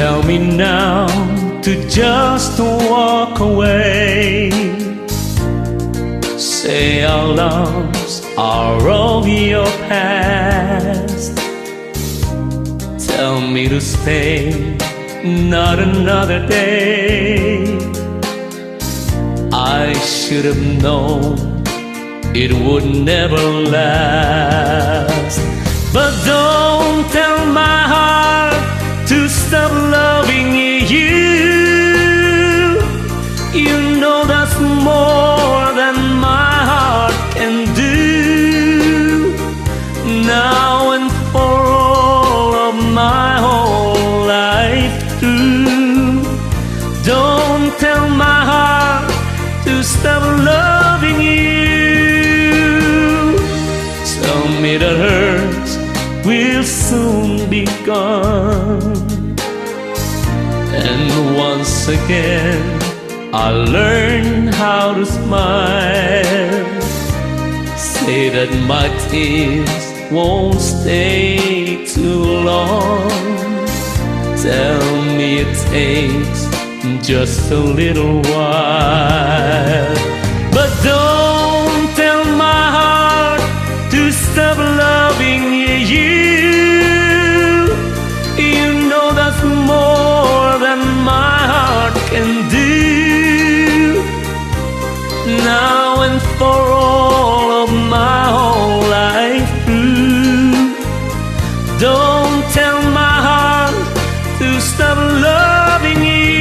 Tell me now to just walk away. Say our loves are of your past. Tell me to stay, not another day. I should have known it would never last. But don't tell my heart to stop loving you. You know that's more than my heart can do. Now and for all of my whole life through. Don't tell my heart to stop loving you. Tell me that hurts will soon be gone. And once again I learn how to smile. Say that my tears won't stay too long. Tell me it takes just a little while. But don't tell my heart to stop loving you. You know that's more than my heart can do. Now and for all of my whole life through. Don't tell my heart to stop loving you.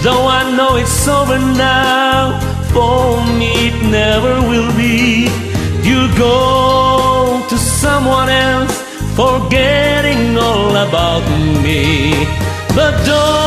Though I know it's over now, for me it never will be. You go to someone else, forgetting all about me. But don't